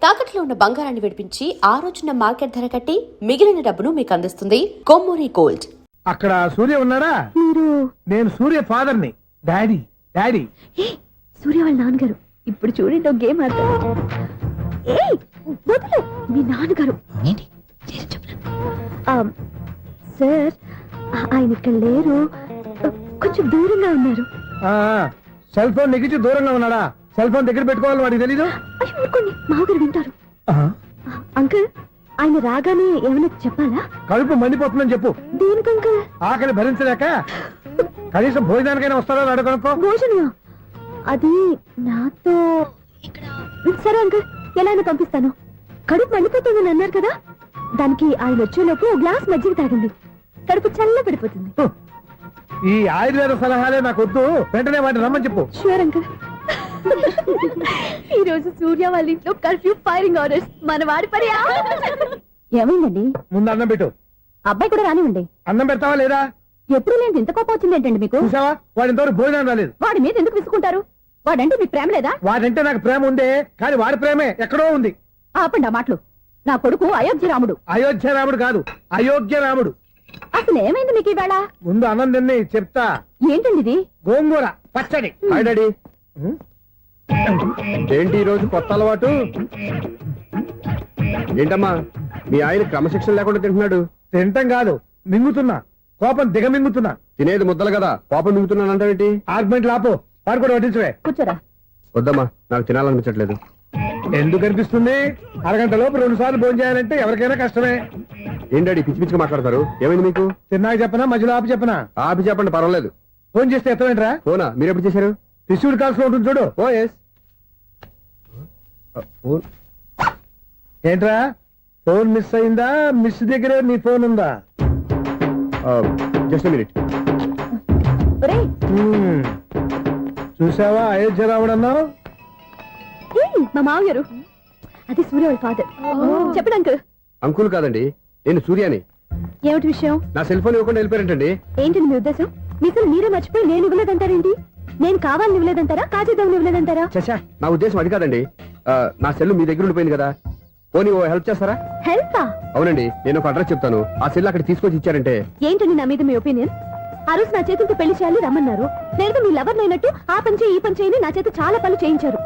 తాకట్లో ఉన్న బంగారాన్ని విడిపించి ఆ రోజున మార్కెట్ ధర కట్టి మిగిలిన డబ్బును మీకు అందిస్తుంది కొమ్మూరి గోల్డ్. అక్కడ సూర్య ఉన్నాడా? నేను సూర్య ఫాదర్ ని. డాడీ డాడీ సూర్య వాళ్ళ నాన్నగారు. ఇప్పుడు చూడండి ఒక గేమ్ ఆడతారు. మీ నాన్నగారు సార్ ఆయన ఇక్కడ లేరు, కొంచెం దూరంగా ఉన్నారు. సెల్ ఫోన్ నెగిచి దూరంగా ఉన్నాడా? సెల్ ఫోన్ దగ్గర పెట్టుకోవాలి, వాడికి తెలీదు. మామగారు వింటారు. అంకుల్ ఆయన రాగానే ఏమైనా చెప్పాలా? కడుపు మండిపోతుందని చెప్పు. దేనికి అంకుల్? ఆకలి భరించలేక కనీసం భోజనానికైనా వస్తాడో అడగనుకో. భోజనం అది నాతో ఇక్కడ. సరే అంకుల్ ఎలా అయినా పంపిస్తాను. కడుపు మండిపోతుందని అన్నారు కదా, దానికి ఆయన వచ్చేలోపు గ్లాస్ మజ్జిగ తాగండి, కడుపు చల్ల పడిపోతుంది. ఈ ఆయుర్వేద సలహాలే నాకు వద్దు, వెంటనే వాటిని రమ్మని చెప్పు. Sure uncle. ఈ రోజు సూర్య వాళ్ళ ఇంట్లో కర్ఫ్యూ ఫైరింగ్ ఆర్డర్స్. మన వాడి పని ఏమైందండి? ముందు అన్నం పెట్టు. అబ్బాయి కూడా రానివ్వండి. అన్నం పెడతావా లేదా? ఎప్పుడు లేదు ఇంత కోపం వచ్చింది ఏంటండి మీకు? చూసావా, వాడి ఇంతవరకు భోజనం రాలేదు. వాడి మీద ఎందుకు విసుకుంటారు? వాడంటే మీకు ప్రేమ లేదా? వాడంటే నాకు ప్రేమ ఉందే, కానీ వాడి ప్రేమే ఎక్కడో ఉంది. ఆపండి ఆ మాటలు. నా కొడుకు అయోధ్య రాముడు. అయోధ్య రాముడు కాదు, అయోగ్య రాముడు. అసలు ఏమైంది మీకు ఈవేళ? ముందు అన్నం తిని చెప్తా. ఏంటండి ఇది? గోంగూర పచ్చడి. డాడీ ఏంటి ఈ రోజు కొత్త అలవాటు? ఏంటమ్మా మీ ఆయన క్రమశిక్షణ లేకుండా తింటున్నాడు? తింటం కాదు, మింగుతున్నా. కోపం దిగమింగుతున్నా. తినేది ముద్దలు కదా, పాపం మింగుతున్నానంటావేంటి? ఆర్గ్మెంట్ లాపో, వాడు కూడా వడ్డించవే. కూర్చోరా. వద్దమ్మా, నాకు తినాలనిపించట్లేదు. ఎందుకు అనిపిస్తుంది? అరగంట లోపు 2 సార్లు భోజనం చేయాలంటే ఎవరికైనా కష్టమే. ఏంటండి పిచ్చి పిచ్చిగా మాట్లాడతారు? ఏమైంది మీకు? తిన్నాక చెప్పనా, మధ్యలో ఆపి చెప్పనా? ఆపి చెప్పండి, పర్వాలేదు. ఫోన్ చేస్తే ఎత్తమేంట్రా? ఫోనా? మీరు ఎప్పుడు చేశారు? రిసీవ్డ్ కాల్స్ లో ఉంటుంది చూడు. ఓ ఎస్. ఫోన్ ఏంట్రా, ఫోన్ మిస్ అయిందా? మిస్ దగ్గరే నీ ఫోన్ ఉందా? Just minute. చూసావా అయోధ్య రాముడు అన్నావు? మా మామగారు. అది సూర్య వాళ్ళ ఫాదర్. చెప్పండి అంకుల్. అంకుల్ కాదండి, నేను సూర్యాని. ఏమిటి విషయం? నా సెల్ ఫోన్ ఇవ్వకుండా వెళ్ళిపోయారంటండి. ఏంటండి మీ ఉద్దేశం? మీసలు మీరే మర్చిపోయి నేను ఇవ్వలేదంటారేంటి? నేను కావాలని ఇవ్వలేదంటారా, కాజేద్దామని ఇవ్వలేదంటారా? చచ్చా, నా ఉద్దేశం అది కాదండి. నా సెల్ మీ దగ్గర ఉండిపోయింది కదా, పోనీ ఓ హెల్ప్ చేస్తారా? హెల్పా? అవునండి, నేను ఒక అడ్రస్ చెప్తాను, ఆ సెల్ అక్కడ తీసుకొచ్చి ఇచ్చారంటే. ఏంటండి నా మీద మీ ఒపీనియన్? ఆ రోజు నా చేతులతో పెళ్లి చేయాలి రమ్మన్నారు. నేను మీ లవర్ అయినట్టు ఆ పని చేయి ఈ పని చేయని నా చేత చాలా పనులు చేయించారు.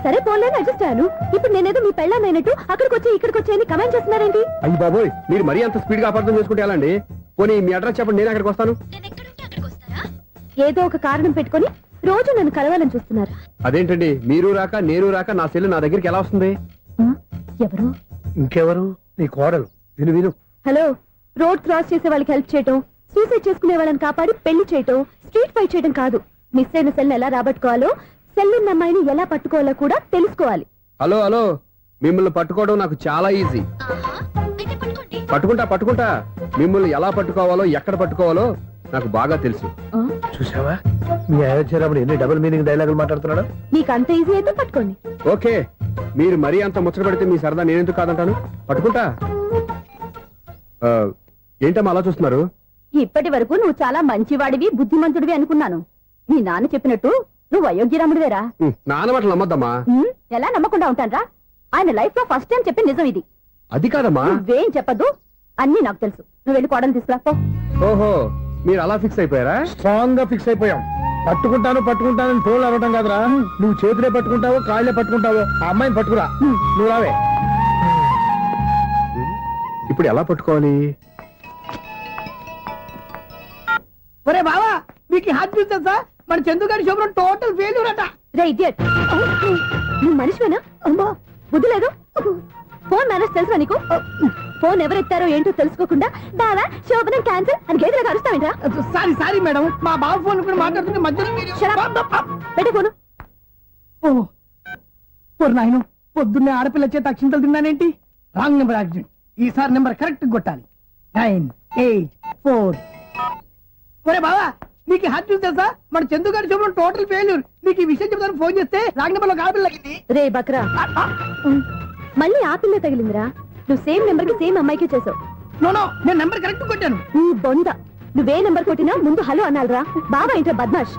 సరే పోన్లేని అడ్జస్ట్ అయ్యాను. ఇప్పుడు నేనేదో మీ పెళ్ళాన్నైనట్టు అక్కడికి వచ్చి ఇక్కడికి వచ్చి కమెంట్ చేస్తున్నారేంటి? అయ్యి బాబోయ్, మీరు మరీ అంత స్పీడ్ గా అపార్థం చేసుకుంటే ఎలా అండి? పోనీ మీ అడ్రస్ చెప్పండి, నేను అక్కడికి వస్తాను. ఏదో ఒక కారణం పెట్టుకొని రోజు నన్ను కలవాలని చూస్తున్నారు. అదేంటండి, మీరు రాక నేను రాక నా సెల్ నా దగ్గరికి ఎలా వస్తుంది? ఎవరు? ఇంకెవరు? నీ కోడలు. విను విను. హలో, రోడ్ క్రాస్ చేసే వాళ్ళకి హెల్ప్ చేయటం, సూసైడ్ చేసుకునే వాళ్ళని కాపాడి పెళ్లి చేయటం, స్ట్రీట్ ఫైట్ చేయడం కాదు. మిస్ అయిన సెల్ ఎలా రాబట్టుకోవాలో, సెల్ ఉన్న అమ్మాయిని ఎలా పట్టుకోవాలో కూడా తెలుసుకోవాలి. హలో హలో, మిమ్మల్ని పట్టుకోవడం నాకు చాలా ఈజీ. పట్టుకుంటా. మిమ్మల్ని ఎలా పట్టుకోవాలో, ఎక్కడ పట్టుకోవాలో నాకు బాగా తెలుసు. చూసావా, మీ అయోధ్య రాముడు ఎన్ని డబుల్ మీనింగ్ డైలాగులు మాట్లాడుతున్నాడు. మీకు అంత ఈజీ అయితే పట్టుకోండి. ఓకే, మీరు మరీ అంత ముచ్చట పెడితే మీ సరదా నేనెందుకు కాదంటాను. పట్టుకుంటా. ఏంటమ్మా అలా చూస్తున్నారు? ఇప్పటి వరకు నువ్వు చాలా మంచివాడివి, బుద్ధిమంతుడివి అనుకున్నాను. మీ నాన్న చెప్పినట్టు నువ్వు అయోగ్యరాముడివేరా? నాన్న మాటలు నమ్మద్దమ్మా. ఎలా నమ్మకుండా ఉంటానరా? ఆయన లైఫ్ లో ఫస్ట్ టైం చెప్పిన నిజం ఇది. అది కాదమ్మా. నువ్వేం చెప్పదు, అన్ని నాకు తెలుసు. నువ్వు వెళ్ళి కోడలు తీసుకురా. ఓహో, మీరు అలా ఫిక్స్ అయిపోయారా? స్ట్రాంగ్ గా ఫిక్స్ అయిపోయాం. పట్టుకుంటాను ఫోన్లు అవ్వటం కాదురా. నువ్వు చేతులే పట్టుకుంటావో కాళ్ళే పట్టుకుంటావో ఆ అమ్మాయిని పట్టుకురా. నువ్వు రావే. ఇప్పుడు ఎలా పట్టుకోవాలి? ఒరే బావా, మీకు హాట్ న్యూస్ తెలుసా? మన చందుగారి శుభ్రం టోటల్ ఫెయిల్యూర్ అట. రే ఇడియట్, నువ్వు మనిషివేనా? అమ్మా బుద్ధి లేదు. ఫోన్ మేనేజ్ తెలుసా నీకు? ఫోన్ ఎవరెత్తారో ఏంటో తెలుసుకోకుండా బావా శోభనం క్యాన్సిల్ అని గేదెలకు అరుస్తావేంట్రా? సారీ మేడం, మా బావ ఫోన్ కూడా మాట్లాడుతుంటే మధ్యలో పెట్టే ఫోను. ఓ నాయను, పొద్దున్నే ఆడపిల్ల చేత అక్షింతలు తిన్నానేంటి? Wrong number accident. ఈసారి నెంబర్ కరెక్ట్ కొట్టాలి. 984. ఒరే బావా, మీకు హాట్ న్యూస్ తెలుసా? మన చందుగారి శుభ్రం టోటల్ ఫెయిల్యూర్. మీకు ఈ విషయం చెప్తాను ఫోన్ చేస్తే రాంగ్ నెంబర్ లో ఆడపిల్ల తగ్గింది. రే బక్రా, మళ్ళీ ఆ పిల్ల తగిలిందిరా. నువ్వు సేమ్ నెంబర్ కి సేమ్ అమ్మాయికే చేసావు. నో, నేను నెంబర్ కరెక్ట్ కొట్టాను. నీ బొంద, నువ్వే నెంబర్ కొట్టినా ముందు హలో అనాలిరా. బాబా ఇంట్లో బద్మాష్.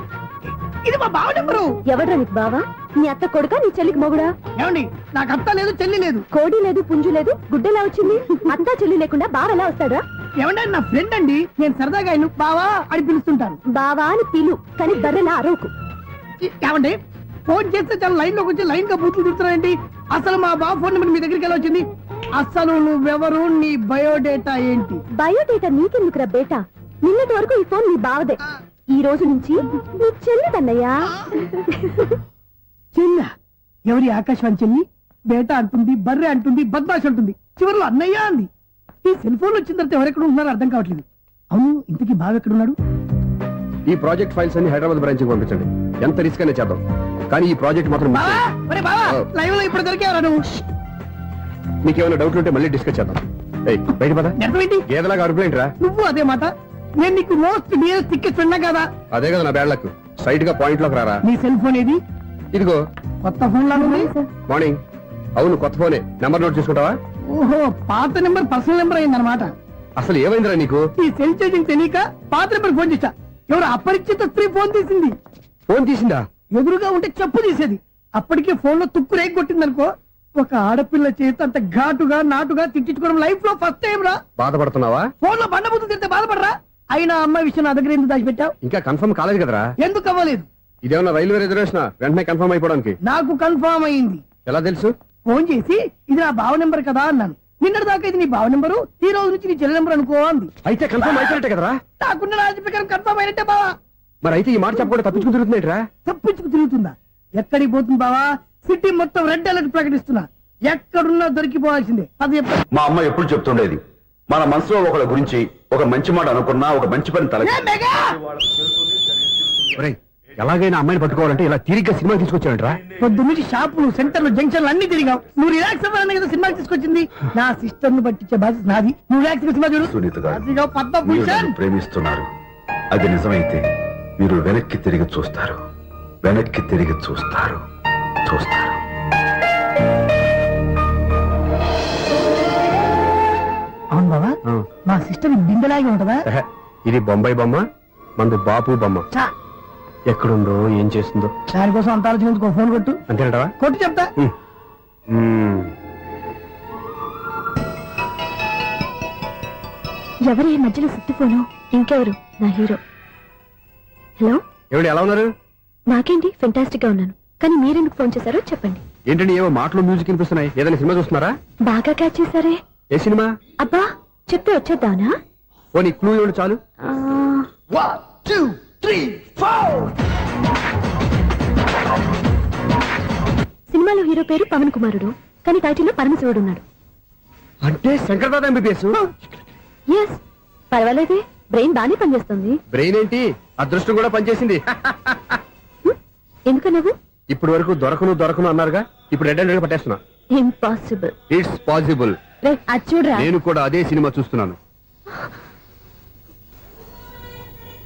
ఇది మా బావ నెంబరు. ఎవడ్రా నీకు బావా? నీ అత్త కొడుకా, నీ చెల్లికి మొగుడా? ఏమండి, నాకు అత్త లేదు, చెల్లి లేదు. కోడి లేదు, పుంజు లేదు, గుడ్డెలా వచ్చింది? అత్త చెల్లి లేకుండా బావ ఎలా వస్తాడా? ఏమండి, నా ఫ్రెండ్ అండి. నేను సరదాగా ఆయన బావా అని పిలుస్తుంటాను. బావా అని పిలు, కానీ బర్రెలా అరవకు. ఏమండి, ఫోన్ చేస్తే చాలా లైన్ లోకి వచ్చి లైన్ గా బూతులు తిడుతున్నాయండి. అసలు మా బావ ఫోన్ నెంబర్ మీ దగ్గరికి ఎలా వచ్చింది? అసలు నువ్వెవరు, నీ బయోడేటా ఏంటి? బయోడేటా నీకెందుకురా బేటా? నిన్నటి వరకు ఈ ఫోన్ నీ బావదే, ఈ రోజు నుంచి నీ చెల్లిదన్నయ్యా. చెల్ల ఎవరి? ఆకాశవాణి చెల్లి. బేటా అంటుంది, బర్రె అంటుంది, బద్మాష్ అంటుంది, చివరిలో అన్నయ్య అంది. ఈ సెల్ ఫోన్ వచ్చిన తర్వాత ఎవరెక్కడ ఉన్నారో అర్థం కావట్లేదు. అవును, ఇంతకీ బావ ఎక్కడున్నాడు? ఈ ప్రాజెక్ట్ ఫైల్స్ అన్ని హైదరాబాద్ బ్రాంచ్ కి పంపించండి. ఎంత రిస్క్ అయినా చేద్దాం, కానీ ఈ ప్రాజెక్ట్ మాత్రం miss బావా, చేయొద్దు. ఒరే బావా, లైవ్ లో ఇప్పుడు దొరికేవరా నువ్వు? నీకేమైనా డౌట్ ఉంటే మళ్ళీ డిస్కస్ చేద్దాం. ఏయ్, బయట పద. నిజమేంటి? ఏదలాగా అరుపులేంటి రా? నువ్వు అదే మాట. నేను నీకు మోస్ట్ డియర్ టికెట్స్ విన్నా కదా. అదే కదా నా బ్యాడ్ లక్. స్ట్రైట్ గా పాయింట్ లోకి రారా. నీ సెల్ ఫోన్ ఏది? ఇదిగో. కొత్త ఫోన్ లాగా ఉంది. మార్నింగ్. అవును, కొత్త ఫోనే. నెంబర్ నోట్ చేసుకుంటావా? ఓహో, పాత నెంబర్ పర్సనల్ నెంబర్ అయిందన్నమాట. అసలు ఏమైందిరా నీకు? ఈ సెల్ చేంజింగ్ తెలియక పాత నెంబర్ ఫోన్ చేశా. ఎవరు అపరిచిత స్త్రీ ఫోన్ తీసింది. ఫోన్ తీసిందా? ఎదురుగా ఉంటే చెప్పు తీసేది. అప్పటికే ఫోన్ లో తుక్కు రేగి కొట్టిందనుకో. ఒక ఆడపిల్ల చేత అంత ఘాటుగా నాటుగా తిట్టించుకోవడం లైఫ్ లో ఫస్ట్ టైం రా. బాధపడుతున్నావా? ఫోన్ లో బండబుద్ధి తింటే బాధపడరా? అయినా అమ్మాయి విషయం నా దగ్గర ఎందుకు దాచిపెట్టావు? ఇంకా కన్ఫర్మ్ కాలేదు కదరా. ఎందుకు అవ్వలేదు? ఇదేమన్నా రైల్వే రిజర్వేషన్? వెంటనే కన్ఫర్మ్ అయిపోవడానికి. నాకు కన్ఫర్మ్ అయింది. ఎలా తెలుసు? ఫోన్ చేసి ఇది నా బావ నెంబర్ కదా అన్నాను. నిన్నటి దాకా ఇది నీ బావ నెంబరు, ఈ రోజు నుంచి నీ చెల్లి నెంబర్ అనుకో అంది. అయితే కన్ఫర్మ్ అయిపోయినట్టే కదరా. నాకున్న రాజు ప్రకారం కన్ఫర్మ్ అయినట్టే బావా. మరి అయితే ఈ మాట చెప్పకుండా తప్పించుకుని తిరుగుతున్నట్రా? తప్పించుకు తిరుగుతుందా? ఎక్కడికి పోతుంది బావా? సిటీ మొత్తం రెడ్ అలర్ట్ ప్రకటిస్తున్నా. ఎక్కడున్నా దొరికిపోవాల్సిందే. అది చెప్ప. మా అమ్మ ఎప్పుడు చెప్తుండేది, మన మనసులో ఒకళ్ళ గురించి ఒక మంచి మాట అనుకున్నా ఒక మంచి పని తల. ఒరేయ్, ఎలాగైనా అమ్మాయిని పట్టుకోవాలంటే ఇలా తిరిగ్గా సినిమా తీసుకొచ్చాడంట్రా. పొద్దు నుంచి షాపులు, సెంటర్లు, జంక్షన్లు అన్ని తిరిగావు. నువ్వు రిలాక్స్ అవ్వాలని కదా సినిమాకి తీసుకొచ్చింది. నా సిస్టర్ ను పట్టించే బాధ్యత నాది. నువ్వు రిలాక్స్ సినిమా చూడు. సునీత గారు, అదిగో మీరు పద్మభూషణ్. నన్ను ప్రేమిస్తున్నారు. అది నిజమైతే మీరు వెనక్కి తిరిగి చూస్తారు, వెనక్కి తిరిగి చూస్తారు, చూస్తారు. అవును బావా, మా సిస్టర్ బిందెలాగే ఉంటదా? ఎహె, ఇది బొంబాయి బొమ్మ, మంది బాపు బొమ్మ. చా, ఎక్కడుందో ఏం చేస్తుందో. దానికోసం అంత ఆలోచించుకో. ఫోన్ కొట్టు. అంతేనంటావా? కొట్టు చెప్తా. ఎవరు ఈ మధ్యలో సుత్తిపోను? ఇంకెవరు? నా హీరో. హలో, ఏమిటి ఎలా ఉన్నారు? నాకేంటి ఫెంటాస్టిక్ గా ఉన్నాను, కానీ మీరెందుకు ఫోన్ చేశారో చెప్పండి. ఏంటండి ఏవో మాటలు మ్యూజిక్ వినిపిస్తున్నాయి? ఏదైనా సినిమా చూస్తున్నారా? బాగా క్యాచ్ చేశారే. ఏ సినిమా? అబ్బా, చెప్తే వచ్చేద్దానా? ఓ నీ క్లూ ఇవ్వండి చాలు. ఆ, 1 2 3 4. సినిమాలో హీరో పేరు పవన్ కుమారుడు, కానీ టైటిల్లో పరమశివుడు ఉన్నాడు. అంటే శంకర్దాద ఎంబీబీఎస్. ఎస్, పర్వాలేదే, బ్రెయిన్ బాగానే పనిచేస్తుంది. బ్రెయిన్ ఏంటి, అదృష్టం కూడా పనిచేసింది. ఎందుకు నువ్వు? ఇప్పటి వరకు దొరకను అన్నారుగా, ఇప్పుడు రెడ్ అండ్ పట్టేస్తున్నా. ఇంపాసిబుల్. It's possible. రే, అది చూడరా. నేను కూడా అదే సినిమా చూస్తున్నాను.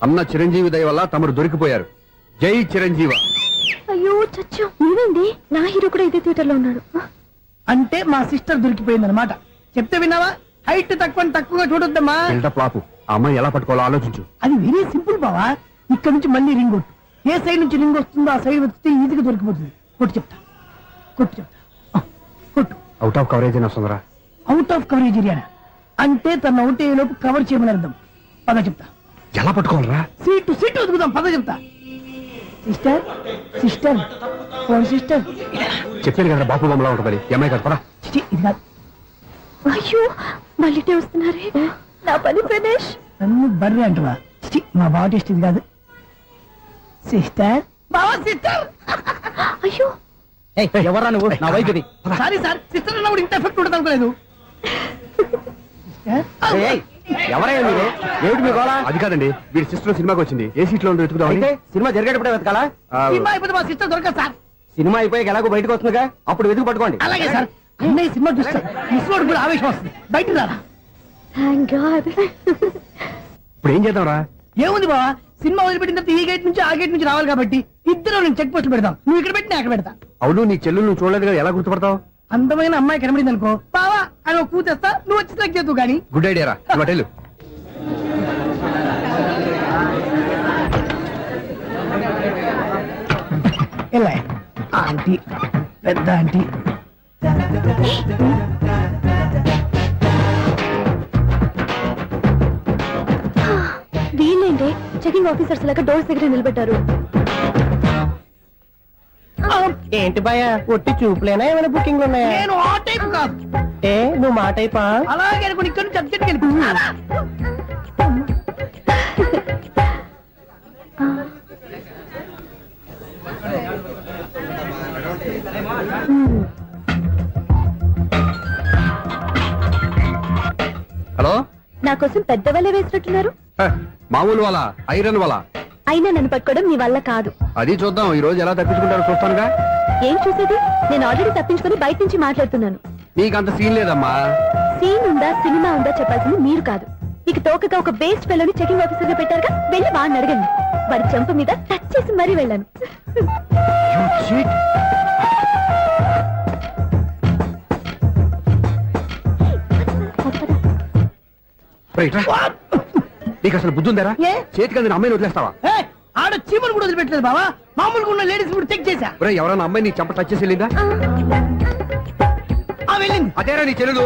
అన్న చిరంజీవి దయ వల్ల తమరు దొరికిపోయారు. జై చిరంజీవ. అయ్యో చచ్చు, నీవేంటి? నా హీరో కూడా ఇదే థియేటర్ లో ఉన్నాడు. అంటే మా సిస్టర్ దొరికిపోయింది అనమాట. చెప్తే విన్నావా? హైట్ తక్కువగా చూడొద్దమ్మా. బిల్డప్ లాపు. ఆ అమ్మాయి ఎలా పట్టుకోవాలో ఆలోచించు. అది వెరీ సింపుల్ బావా. ఇక్కడ నుంచి మళ్ళీ రింగ్ కొట్టు. ఏ సైడ్ నుంచి రింగ్ వస్తుందో ఆ సైడ్ వస్తే ఈజీగా దొరికిపోతుంది. కొట్టు చెప్తా. కొట్టు. అవుట్ ఆఫ్ కవరేజ్ అయినా వస్తుందిరా. అవుట్ ఆఫ్ కవరేజ్ ఏరియా అంటే తన అవుట్ అయ్యే లోపు కవర్ చేయమని అర్థం. పద చెప్తా. ఎలా పట్టుకోవాలరా? సీటు వదుకుదాం. పద చెప్తా. Sister phone sister. చెప్పాను కదా బాపు బొమ్మలా ఉంటుంది. ఎంఐ కదా పరా. ఇది కాదు. అయ్యో, మళ్ళీ వస్తున్నారే. నా పని ఫినిష్. నన్ను బర్రె అంటవా? మా బావ టేస్ట్ ఇది కాదు. సిస్టర్, బావా సిస్టర్. అయ్యో, ఎవరా నువ్వు? నా వైపు ఇది. సారీ సార్, సిస్టర్ అన్నప్పుడు ఇంత ఎఫెక్ట్ ఉంటుంది అనుకోలేదు. ఎవరైనా మీరే? ఏమిటి మీ గోళ? అది కాదండి, వీడి సిస్టర్ సినిమాకి వచ్చింది. ఏ సీట్ లో ఉందో వెతుకుదామని. సినిమా జరిగేటప్పుడే వెతకాలా? సినిమా అయిపోతే మా సిస్టర్ దొరకదు సార్. సినిమా అయిపోయాక ఎలాగో బయటకు వస్తుందిగా, అప్పుడు వెతుకు పట్టుకోండి. అలాగే సార్. అన్నయ్య సినిమా చూస్తే మిస్వాడు కూడా ఆవేశం వస్తుంది. బయట రారా. Thank God. ఇప్పుడు ఏం చేద్దాంరా? ఏముంది బావా, సినిమా వదిలిపెట్టిన తర్వాత ఈ గేట్ నుంచి ఆ గేట్ నుంచి రావాలి కాబట్టి ఇద్దరు నేను చెక్ పోస్ట్ పెడతాం. నువ్వు ఇక్కడ పెట్టి నేను అక్కడ పెడతా. అవును, నీ చెల్లెలు నువ్వు చూడలేదు కదా, ఎలా గుర్తుపడతావు? అందమైన అమ్మాయి కనబడింది అనుకో, బావా అని ఒక కూతేస్తా, నువ్వు వచ్చి సెలెక్ట్ చేద్దు కానీ. గుడ్ ఐడియా రా. హోటల్ ఆంటీ పెద్ద ఆంటీ వీళ్ళేంటి చెకింగ్ ఆఫీసర్స్ లాగా డోర్స్ దగ్గర నిలబెట్టారు. ఏంటి భయ ఒట్టి చూపులేనా ఏమైనా బుకింగ్ ఉన్నాయా? నేను ఆ టైప్ కాదు. ఏ నువ్వు మా టైపా? అలాగే అనుకుని ఇక్కడ నుంచి అర్జెంట్కి వెళ్ళిపోతున్నా. హలో నా కోసం పెద్ద వలే వేసినట్టున్నారు. మామూలు వాళ్ళ ఐరన్ వాళ్ళ అయినా నన్ను పట్టుకోవడం మీ వల్ల కాదు. అది చూద్దాం ఈ రోజు ఎలా తప్పించుకుంటారో చూస్తానుగా. ఏం చూసేది? నేను ఆల్రెడీ తప్పించుకొని బయట నుంచి మాట్లాడుతున్నాను. నీకు అంత సీన్ లేదమ్మా. సీన్ ఉందా సినిమా ఉందా చెప్పాల్సింది మీరు కాదు. మీకు తోకగా ఒక బేస్ట్ ఫెలోని చెకింగ్ ఆఫీసర్ గా పెట్టారుగా, వెళ్ళి వాడిని అడగండి. వాడి చెంప మీద టచ్ చేసి మరీ వెళ్ళాను. నీకు అసలు బుద్ధి ఉందారా? ఏ? చేతికి అందిన అమ్మాయిని వదిలేస్తావా? ఏయ్, ఆడ చీమలు కూడా వదిలిపెట్టలేదు బావా. మామూలుగా ఉన్న లేడీస్ కూడా చెక్ చేశా. ఒరే ఎవరైనా అమ్మాయి నీ చెంప టచ్ చేసి వెళ్ళిందా? ఆ వెళ్ళింది. అదేరా నీ చెల్లెలు.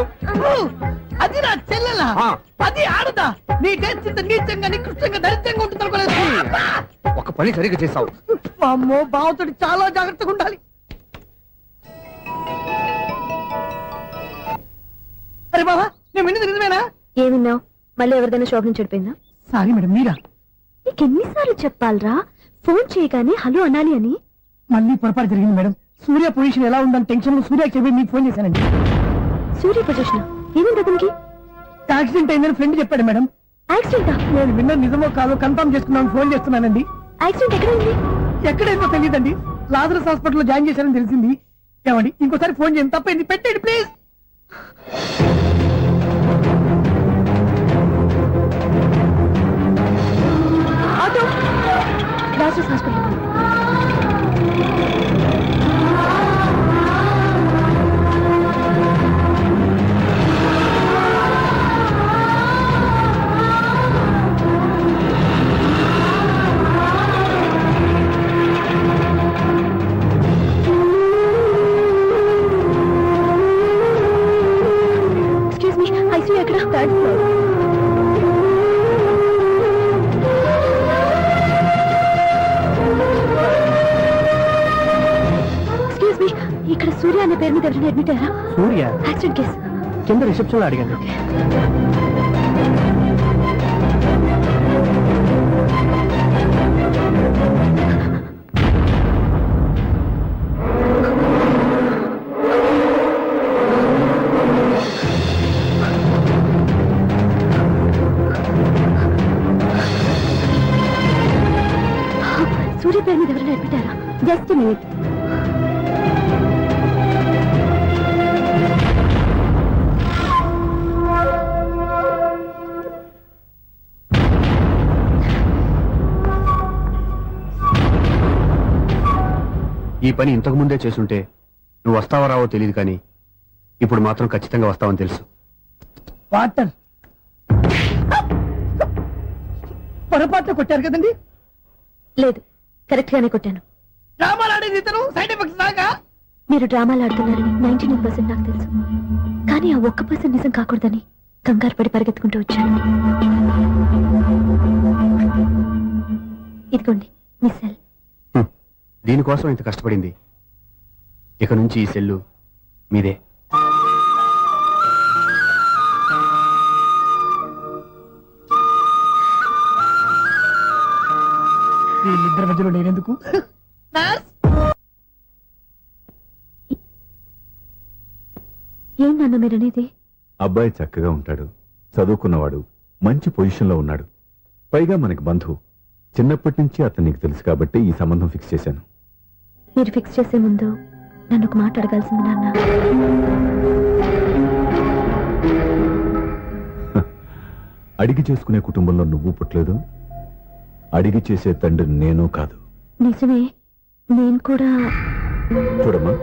ఓ, అది నా చెల్లెలా? ఆ. అది ఆడదా? నీ టేస్ట్ ఇంత నీచంగా నికృష్టంగా దరిద్రంగా ఉంటుంది అనుకోలేదు. ఒక పని సరిగ్గా చేస్తావు. అమ్మో బావతోటి చాలా జాగ్రత్తగా ఉండాలి. అరే బావా నేను విన్నది నిజమేనా? ఏమిన్నావు? మళ్ళీ ఎవరిదైనా షాప్ నుంచి చెడిపోయిందా? సారీ మేడం మీరా? నీకు ఎన్నిసార్లు చెప్పాలరా ఫోన్ చేయగానే హలో అనాలి అని? మళ్ళీ పొరపాటు జరిగింది మేడం. సూర్య పొజిషన్ ఎలా ఉందని టెన్షన్ లో సూర్యకి చెప్పి మీకు ఫోన్ చేశానండి. సూర్య పొజిషన్ ఏమైంది అతనికి? యాక్సిడెంట్ అయిందని ఫ్రెండ్ చెప్పాడు మేడం. యాక్సిడెంటా? నేను విన్న నిజమో కాదో కన్ఫర్మ్ చేసుకున్నాను ఫోన్ చేస్తున్నానండి. యాక్సిడెంట్ ఎక్కడైంది? ఎక్కడైందో తెలియదండి. లాజరస్ హాస్పిటల్లో జాయిన్ చేశారని తెలిసింది. ఏమండి ఇంకోసారి ఫోన్ చేయండి, తప్పైంది పెట్టండి please. Auto Lazarus hospital. Excuse me, ICU ఎక్కడ? Third floor. ఎక్స్క్యూజ్ మీ, ఇక్కడ సూర్య అనే పేరు మీద ఎవరైనా అడ్మిట్ అయ్యారా? Surya accident case. కింద రిసెప్షన్ లో అడిగాను. సూర్య పేరు మీద ఎవరైనా అడ్మిట్ అయ్యారా? Just minute. ఈ పని ఇంతకు ముందే చేసుంటే నువ్వు వస్తావో రావో తెలియదు, కానీ ఇప్పుడు మాత్రం ఖచ్చితంగా వస్తావని తెలుసు. వాటర్ పొరపాట్లు కొట్టారు కదండి. లేదు, కరెక్ట్ గానే కొట్టాను. డ్రామాలు ఆడేది ఇతను, సైడ్ ఎఫెక్ట్స్ దాకా. మీరు డ్రామాలు ఆడుతున్నారని 99% నాకు తెలుసు. కానీ ఆ 1% నిజం కాకూడదని కంగారు పడి పరిగెత్తుకుంటూ వచ్చాను. ఇదిగోండి మీ సెల్. దీనికోసం ఇంత కష్టపడింది. ఇక నుంచి ఈ సెల్లు మీదే. వీళ్ళిద్దరి మధ్యలో నేనెందుకు? ఏంటన్న మీరనేది? అబ్బాయి చక్కగా ఉంటాడు, చదువుకున్నవాడు, మంచి పొజిషన్లో ఉన్నాడు. పైగా మనకి బంధువు. చిన్నప్పటి నుంచి అతను నీకు తెలుసు కాబట్టి ఈ సంబంధం ఫిక్స్ చేశాను. మీరు ఫిక్స్ చేసే ముందు నన్ను ఒక మాట అడగాల్సింది నాన్న. అడిగి చేసుకునే కుటుంబంలో నువ్వు పుట్టలేదు, అడిగి చేసే తండ్రి నేను కాదు. నిజమే, నేను కూడా. చూడమ్మా,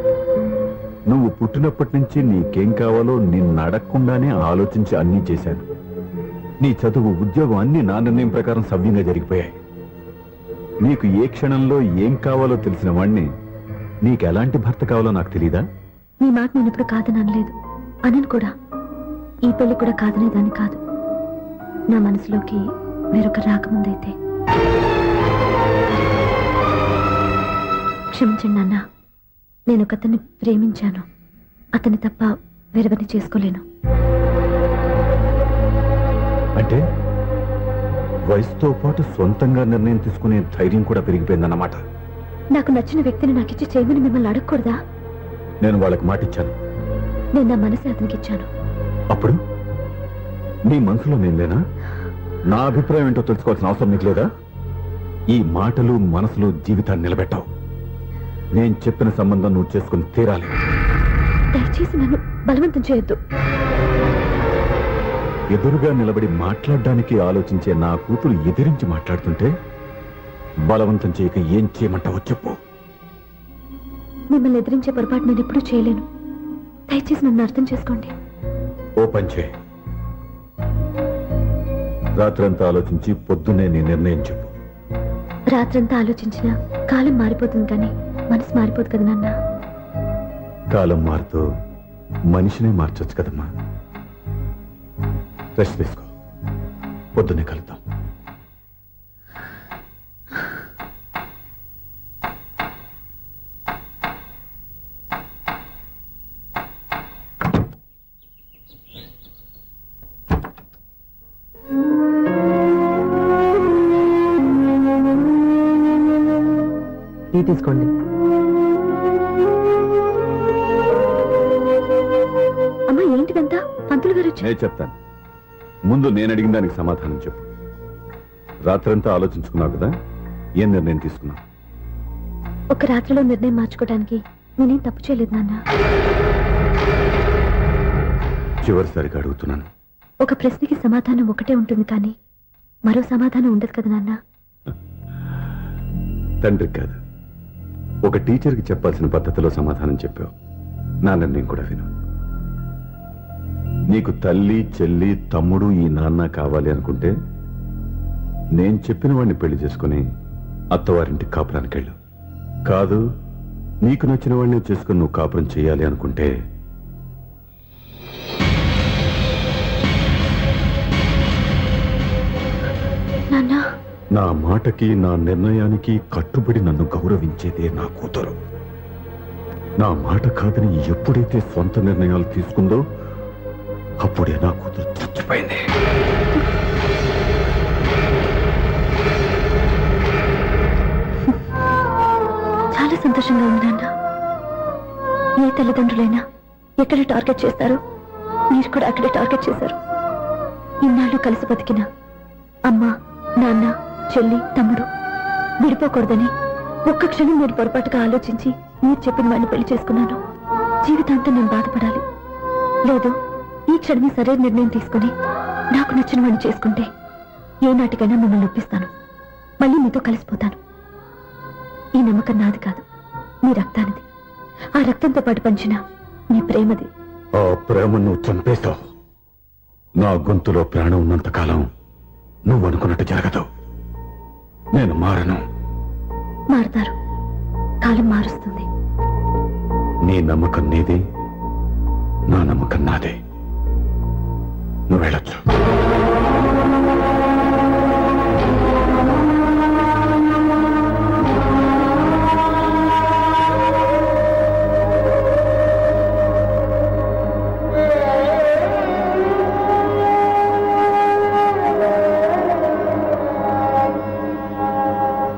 నువ్వు పుట్టినప్పటి నుంచి నీకేం కావాలో నిన్ను అడగకుండానే ఆలోచించి అన్నీ చేశాను. నీ చదువు, ఉద్యోగం అన్ని నా నిర్ణయం ప్రకారం సవ్యంగా జరిగిపోయాయి. నీకు ఏ క్షణంలో ఏం కావాలో తెలిసిన వాణ్ణి నీకు ఎలాంటి భర్త కావాలో నాకు తెలీదా? మీ మాట నేను ఇప్పుడు కాదని అనలేదు, అనను కూడా. ఈ పెళ్లి కూడా కాదనేదాన్ని కాదు. నా మనసులోకి వేరొక రాకముందైతే. క్షమించండి నాన్న, నేను ఒక అతన్ని ప్రేమించాను. అతన్ని తప్ప వేరెవరిని చేసుకోలేను. అంటే వయసుతో పాటు సొంతంగా నిర్ణయం తీసుకునే ధైర్యం కూడా పెరిగిపోయిందన్నమాట. నాకు నచ్చిన వ్యక్తిని నాకిచ్చి చేయమని మిమ్మల్ని అడగకూడదా? నేను వాళ్ళకి మాటిచ్చాను. నేను నా మనసు అతనికి ఇచ్చాను. అప్పుడు నీ మనసులో నేను లేనా? నా అభిప్రాయం ఏంటో తెలుసుకోవాల్సిన అవసరం నీకు లేదా? ఈ మాటలు మనసులు జీవితాన్ని నిలబెట్టావు. నేను చెప్పిన సంబంధం నువ్వు చేసుకుని తీరాలి. దయచేసి నన్ను బలవంతం చేయొద్దు. ఎదురుగా నిలబడి మాట్లాడడానికి ఆలోచించే నా కూతురు ఎదిరించి మాట్లాడుతుంటే బలవంతం చేయక ఏం చేయమంటావో చెప్పు. మిమ్మల్ని ఎదిరించే పొరపాటు నేను ఎప్పుడూ చేయలేను. దయచేసి నన్ను అర్థం చేసుకోండి. ఓ పంచే, రాత్రంతా ఆలోచించి పొద్దున్నే నీ నిర్ణయం చెప్పు. రాత్రంతా ఆలోచించినా కాలం మారిపోతుంది, కానీ మనసు మారిపోదు కదా నాన్న. కాలం మారుతూ మనిషినే మార్చొచ్చు కదమ్మా. రెస్ట్ తీసుకో, పొద్దున్నే కలుద్దాం. టీ తీసుకోండి. అమ్మా, ఏంటిదంతా? పంతులు గారు వచ్చారు. నేను చెప్తాను. ముందు నేను అడిగిన దానికి సమాధానం చెప్పు. రాత్రంతా ఆలోచించుకున్నావు కదా, ఏం నిర్ణయం తీసుకున్నావు? ఒక రాత్రిలో నిర్ణయం మార్చుకోవడానికి నేనేం తప్పు చేయలేదు నాన్న. చివరిసారిగా అడుగుతున్నాను. ఒక ప్రశ్నకి సమాధానం ఒకటే ఉంటుంది, కానీ మరో సమాధానం ఉండదు కదా నాన్న. తండ్రికి కాదు, ఒక టీచర్కి చెప్పాల్సిన పద్ధతిలో సమాధానం చెప్పావు. నా నిర్ణయం కూడా విను. నీకు తల్లి, చెల్లి, తమ్ముడు, ఈ నాన్న కావాలి అనుకుంటే నేను చెప్పిన వాడిని పెళ్లి చేసుకుని అత్తవారింటి కాపురానికి వెళ్ళు. కాదు, నీకు నచ్చిన వాడిని చేసుకుని నువ్వు కాపురం చేయాలి అనుకుంటే నాన్న, నా మాటకి, నా నిర్ణయానికి కట్టుబడి నన్ను గౌరవించేదే నా కూతురు. నా మాట కాదని ఎప్పుడైతే సొంత నిర్ణయాలు తీసుకుందో అప్పుడే నా కూతురు చచ్చిపోయింది. చాలా సంతోషంగా ఉంది నాన్న. ఏ తల్లిదండ్రులైనా ఎక్కడ టార్గెట్ చేస్తారో మీరు కూడా అక్కడే టార్గెట్ చేశారు. ఇన్నాళ్ళు కలిసి బతికిన అమ్మ, నాన్న, చెల్లి, తమ్ముడు విడిపోకూడదని ఒక్క క్షణం నేను పొరపాటుగా ఆలోచించి మీరు చెప్పిన వాడిని పెళ్లి చేసుకున్నాను. జీవితాంతం నేను బాధపడాలి. లేదు, ఈ క్షణమే సరైన నిర్ణయం తీసుకుని నాకు నచ్చిన వాడిని చేసుకుంటే ఏ నాటికైనా మిమ్మల్ని ఒప్పిస్తాను. మళ్ళీ మీతో కలిసిపోతాను. ఈ నమ్మకం నాది కాదు, మీ రక్తానిది. ఆ రక్తంతో పాటు పంచిన మీ ప్రేమది. ఆ ప్రేమ నువ్వు చంపేశావు. నా గొంతులో ప్రాణం ఉన్నంత కాలం నువ్వు అనుకున్నట్టు జరగదు. నేను మారను. మారుతారు, కాలం మారుస్తుంది. నీ నమ్మకం నీది, నా నమ్మకం నాదే. నువ్వు వెళ్ళొచ్చు.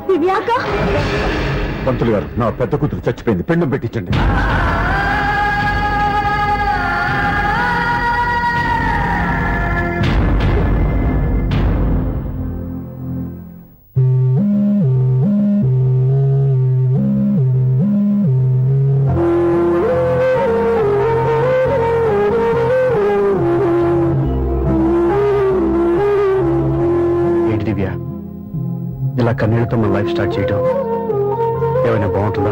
దివ్యాక, పంతులు గారు, నా పెద్ద కూతురు చచ్చిపోయింది, పిండం పెట్టించండి. ఏంటి దివ్య, ఇలా కన్నీళ్లతో మన లైఫ్ స్టార్ట్ చేయటం ఏమైనా బాగుంటుందా?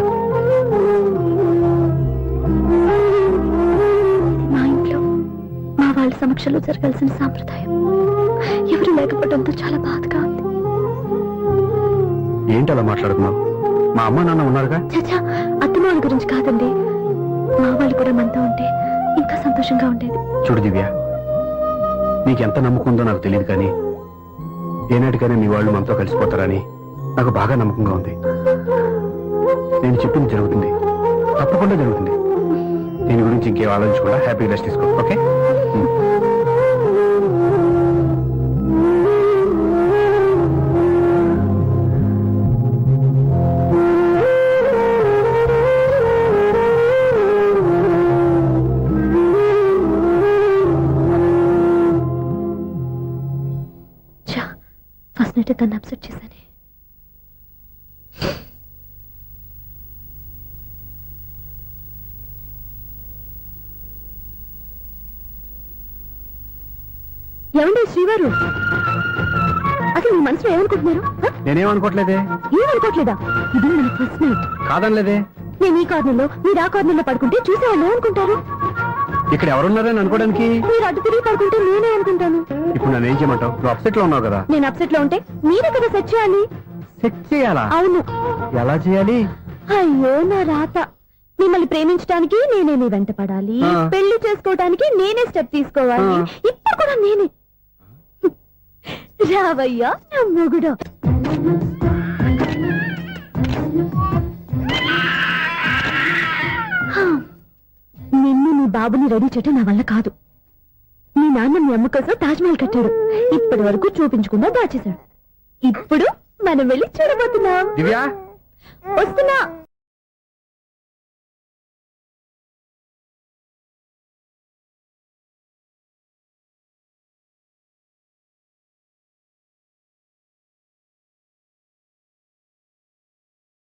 మా ఇంట్లో మా వాళ్ళ సమక్షంలో జరగాల్సిన సాంప్రదాయం ఎవరు లేకపోవడంతో చాలా బాధగా ఉంది. ఏంటి అలా మాట్లాడుతున్నావు? మా అమ్మ నాన్న ఉన్నారుగా. చచ్చా, అత్తమ్మ వాళ్ళ గురించి కాదండి, మా వాళ్ళు కూడా మనతో ఉంటే ఇంకా సంతోషంగా ఉండేది. చూడు దివ్య, నీకెంత నమ్మకం ఉందో నాకు తెలియదు కానీ ఏనాటికైనా నీ వాళ్ళు మనతో కలిసిపోతారని నాకు బాగా నమ్మకంగా ఉంది. నేను చెప్పింది జరుగుతుంది, తప్పకుండా జరుగుతుంది. దీని గురించి ఇంకేం ఆలోచించకుండా హ్యాపీ రెస్ట్ తీసుకో. ఓకే? ఫస్ట్ నైట్ తను అప్సెట్ చేశాను. ఏమండి శ్రీవారు, అసలు మీ మనసులో ఏమనుకుంటున్నారు? నేనేమనుకోవట్లేదే. ఏమనుకోవట్లేదా? ఇది మన ఫస్ట్ నైట్. కాదనలేదే. నేను ఈ కార్నర్లో మీరు ఆ కార్నర్లో పడుకుంటే చూసేవాళ్ళు ఏమనుకుంటారు? ఇక్కడ ఎవరున్నారని అనుకోవడానికి మీరు అటు తిరిగి పడుకుంటే నేనే అనుకుంటాను. ఇప్పుడు నన్ను ఏం చేయమంటావు? నువ్వు అప్సెట్ లో ఉన్నావు కదా. నేను అప్సెట్ లో ఉంటే మీరే కదా సెట్ చేయాలి. సెట్ చేయాలా? అవును. ఎలా చేయాలి? అయ్యో నా రాత. మిమ్మల్ని ప్రేమించడానికి నేనే మీ వెంట పడాలి, ఆ. పెళ్లి చేసుకోవడానికి నేనే స్టెప్ తీసుకోవాలి. ఆ. ఇప్పుడు కూడా నేనే. రావయ్యా నా మొగుడు. నిన్ను నీ బాబుని రెడీ చేయటం నా వల్ల కాదు. మీ నాన్న మీ అమ్మ కోసం తాజ్ మహల్ కట్టాడు, ఇప్పటి వరకు చూపించకుండా దాచేశాడు. ఇప్పుడు మనం వెళ్ళి చూడబోతున్నాం. దివ్య, వస్తున్నా.